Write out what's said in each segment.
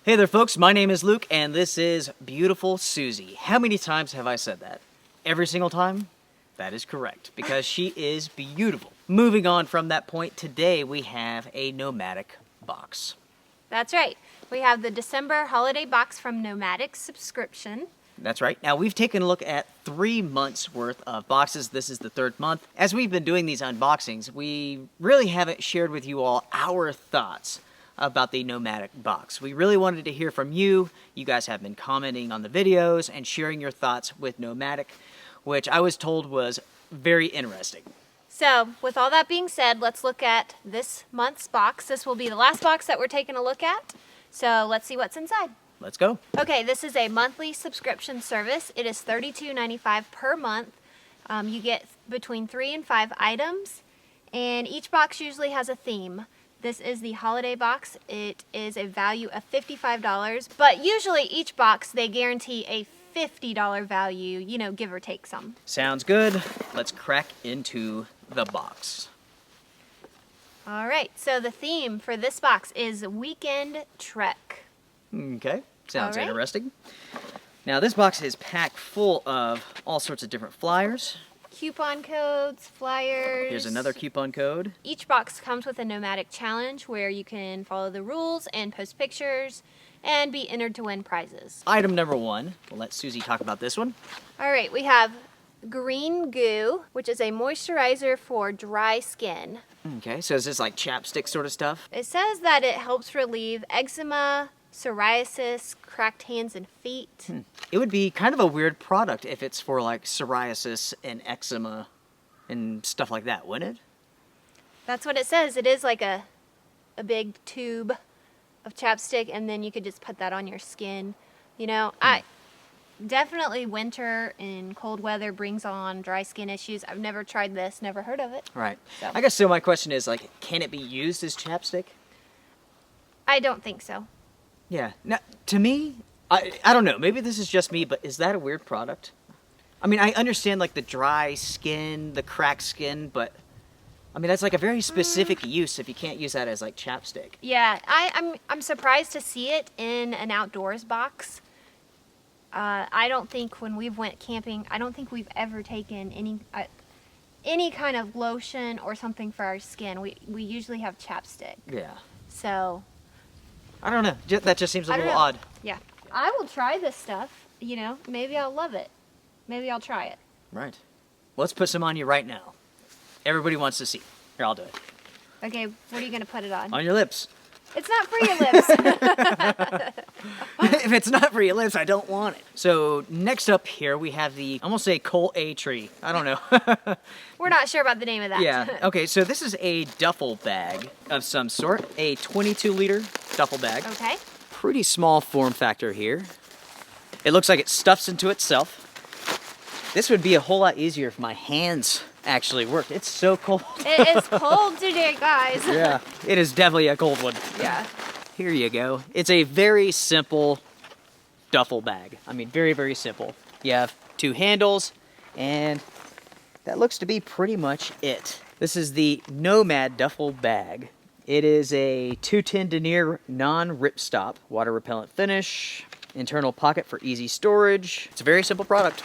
Hey there folks, my name is Luke and this is Beautiful Susie. How many times have I said that? Every single time? That is correct, because she is beautiful. Moving on from that point, today we have a Nomadik box. That's right. We have the December holiday box from Nomadik Subscription. That's right. Now we've taken a look at 3 months worth of boxes. This is the 3rd month. As we've been doing these unboxings, we really haven't shared with you all our thoughts about the Nomadik box. We really wanted to hear from you. You guys have been commenting on the videos and sharing your thoughts with Nomadik, which I was told was very interesting. So, with all that being said, let's look at this month's box. This will be the last box that we're taking a look at. So, let's see what's inside. Let's go. Okay, this is a monthly subscription service. It is $32.95 per month. You get between 3 and 5 items, and each box usually has a theme. This is the holiday box. It is a value of $55, but usually each box they guarantee a $50 value, you know, give or take some. Sounds good. Let's crack into the box. All right, so the theme for this box is Weekend Trek. Okay, sounds All right. interesting. Now this box is packed full of all sorts of different flyers. Coupon codes, flyers. Here's another coupon code. Each box comes with a Nomadik challenge where you can follow the rules and post pictures and be entered to win prizes. Item number 1. We'll let Susie talk about this one. All right, we have Green Goo, which is a moisturizer for dry skin. Okay, so is this like chapstick sort of stuff? It says that it helps relieve eczema, psoriasis, cracked hands and feet. It would be kind of a weird product if it's for like psoriasis and eczema and stuff like that, wouldn't it? That's what it says. It is like a big tube of chapstick, and then you could just put that on your skin. You know, definitely winter and cold weather brings on dry skin issues. I've never tried this, never heard of it. Right. So. I guess so my question is like, can it be used as chapstick? I don't think so. Yeah. Now, to me, I don't know. Maybe this is just me, but is that a weird product? I mean, I understand like the dry skin, the cracked skin, but I mean that's like a very specific use if you can't use that as like chapstick. Yeah, I'm surprised to see it in an outdoors box. I don't think when we've went camping, I don't think we've ever taken any kind of lotion or something for our skin. We usually have chapstick. Yeah. So I don't know. That just seems a little odd. Yeah. I will try this stuff. You know, maybe I'll love it. Maybe I'll try it. Right. Let's put some on you right now. Everybody wants to see. Here, I'll do it. Okay, what are you going to put it on? On your lips. It's not for your lips. If it's not for your lips, I don't want it. So next up here, we have the, I almost say coal A tree. I don't know. We're not sure about the name of that. Yeah. Okay, so this is a duffel bag of some sort. A 22-liter duffel bag. Okay. Pretty small form factor here. It looks like it stuffs into itself. This would be a whole lot easier if my hands actually worked. It's so cold. It is cold today, guys. Yeah, it is definitely a cold one. Yeah. Here you go. It's a very simple duffel bag. I mean, very, very simple. You have 2 handles, and that looks to be pretty much it. This is the Nomad Duffel Bag. It is a 210 denier non-ripstop, water repellent finish, internal pocket for easy storage. It's a very simple product.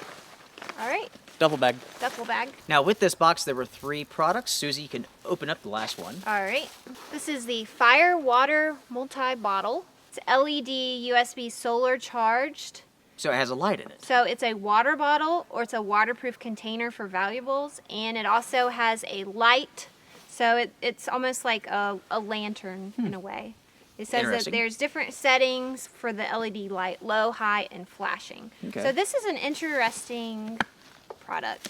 All right. Duffel bag. Duffel bag. Now with this box there were 3 products. Susie, you can open up the last one. All right. This is the Fire Water Multi-Bottle. It's LED USB solar charged. So it has a light in it. So it's a water bottle, or it's a waterproof container for valuables, and it also has a light. So it's almost like a lantern in a way. It says that there's different settings for the LED light, low, high, and flashing. Okay. So this is an interesting product.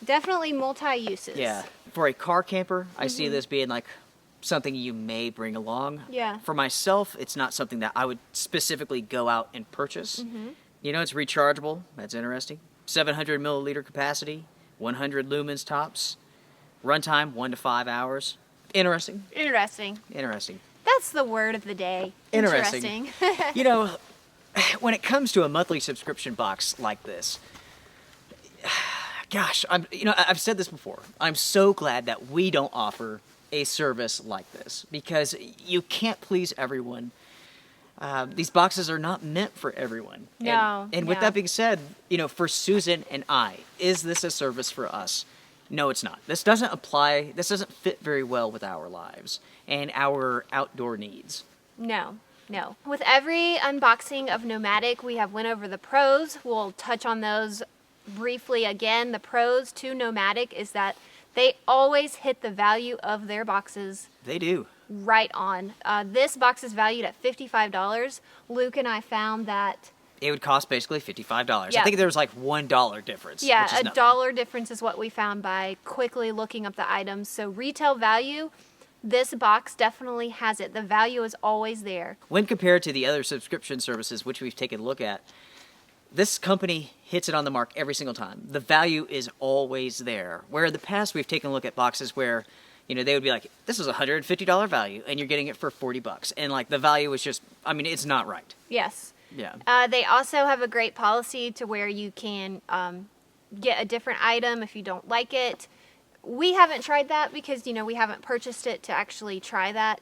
Definitely multi-uses. Yeah. For a car camper, I see this being like something you may bring along. Yeah. For myself, it's not something that I would specifically go out and purchase. You know, it's rechargeable. That's interesting. 700 milliliter capacity, 100 lumens tops. Runtime 1 to 5 hours. Interesting. Interesting. Interesting. That's the word of the day. Interesting. You know, when it comes to a monthly subscription box like this, gosh, I've said this before. I'm so glad that we don't offer a service like this because you can't please everyone. these boxes are not meant for everyone. No. And with that being said, for Susan and I, is this a service for us? No, it's not. This doesn't fit very well with our lives and our outdoor needs. No. With every unboxing of Nomadik, we have went over the pros. We'll touch on those briefly again. The pros to Nomadik is that they always hit the value of their boxes. They do. Right on. This box is valued at $55. Luke and I found that it would cost basically $55. Yeah. I think there was like $1 difference. Yeah, which is a nothing. dollar difference is what we found by quickly looking up the items. So retail value, this box definitely has it. The value is always there. When compared to the other subscription services which we've taken a look at, this company hits it on the mark every single time. The value is always there. Where in the past we've taken a look at boxes where they would be like, this is a $150 value and you're getting it for $40. And like the value is just, it's not right. Yes. Yeah. They also have a great policy to where you can get a different item if you don't like it. We haven't tried that because, we haven't purchased it to actually try that.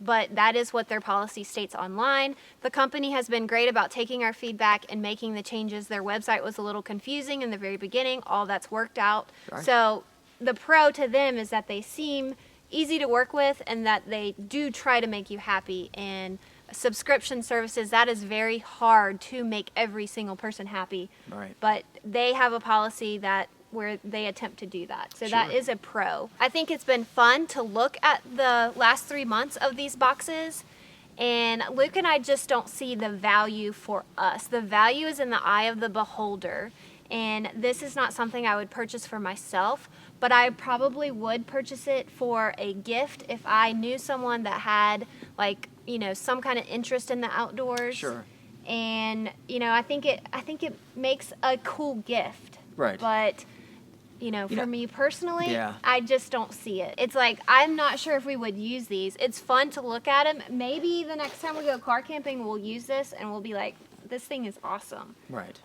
But that is what their policy states online. The company has been great about taking our feedback and making the changes. Their website was a little confusing in the very beginning. All that's worked out. Right. So the pro to them is that they seem easy to work with and that they do try to make you happy. And subscription services, that is very hard to make every single person happy. Right. But they have a policy where they attempt to do that. So that Sure. is a pro. I think it's been fun to look at the last 3 months of these boxes, and Luke and I just don't see the value for us. The value is in the eye of the beholder, and this is not something I would purchase for myself, but I probably would purchase it for a gift if I knew someone that had some kind of interest in the outdoors. Sure. And I think it makes a cool gift. Right. But for me personally, Yeah. I just don't see it. It's like, I'm not sure if we would use these. It's fun to look at them. Maybe the next time we go car camping, we'll use this and we'll be like, this thing is awesome. Right.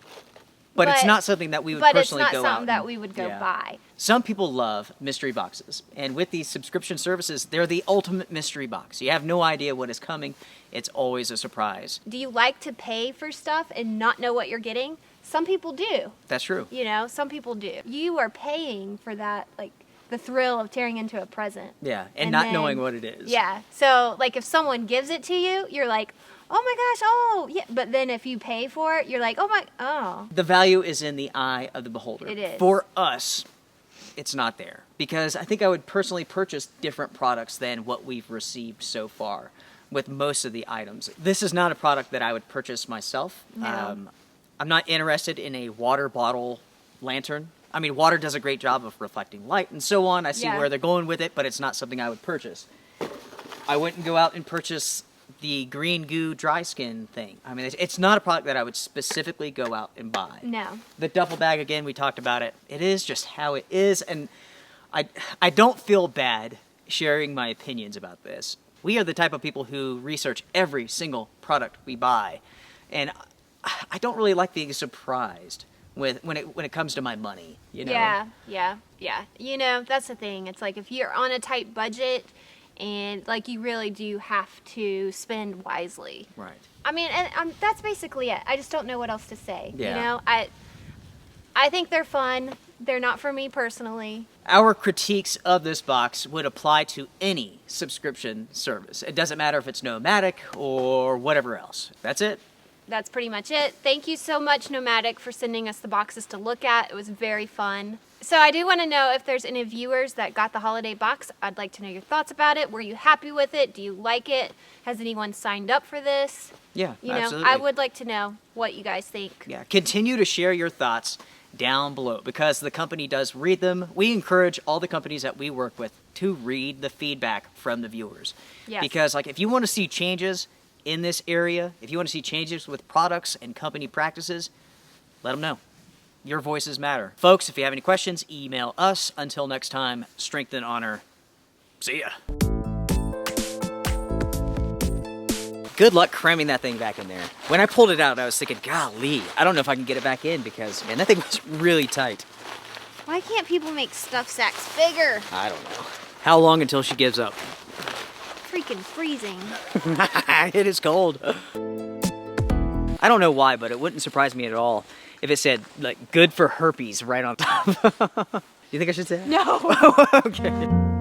But it's not something that we would But it's personally not go out something and- that we would go Yeah. buy. Some people love mystery boxes, and with these subscription services, they're the ultimate mystery box. You have no idea what is coming. It's always a surprise. Do you like to pay for stuff and not know what you're getting? Some people do. That's true. Some people do. You are paying for that, like the thrill of tearing into a present. Yeah, and And not then- knowing what it is. Yeah. So, if someone gives it to you, you're like, oh my gosh, oh, yeah. But then if you pay for it, you're like, oh. The value is in the eye of the beholder. It is. For us, it's not there. Because I think I would personally purchase different products than what we've received so far with most of the items. This is not a product that I would purchase myself. No. I'm not interested in a water bottle lantern. Water does a great job of reflecting light and so on. I see Yeah. where they're going with it, but it's not something I would purchase. I wouldn't go out and purchase the green goo dry skin thing. It's not a product that I would specifically go out and buy. No. The duffel bag, again, we talked about it. It is just how it is, and I don't feel bad sharing my opinions about this. We are the type of people who research every single product we buy, and I don't really like being surprised when it comes to my money. Yeah. That's the thing. It's like if you're on a tight budget and you really do have to spend wisely. Right. And that's basically it. I just don't know what else to say. Yeah. I think they're fun. They're not for me personally. Our critiques of this box would apply to any subscription service. It doesn't matter if it's Nomadik or whatever else. That's it. That's pretty much it. Thank you so much, Nomadik, for sending us the boxes to look at. It was very fun. So I do want to know if there's any viewers that got the holiday box. I'd like to know your thoughts about it. Were you happy with it? Do you like it? Has anyone signed up for this? Yeah, absolutely. I would like to know what you guys think. Yeah, continue to share your thoughts down below because the company does read them. We encourage all the companies that we work with to read the feedback from the viewers. Yes. Because if you want to see changes in this area, if you want to see changes with products and company practices, let them know. Your voices matter. Folks, if you have any questions, email us. Until next time, strength and honor. See ya. Good luck cramming that thing back in there. When I pulled it out, I was thinking, golly, I don't know if I can get it back in because, man, that thing was really tight. Why can't people make stuff sacks bigger? I don't know. How long until she gives up? freaking freezing. It is cold. I don't know why, but it wouldn't surprise me at all if it said, like, good for herpes right on top. You think I should say that? No. Okay.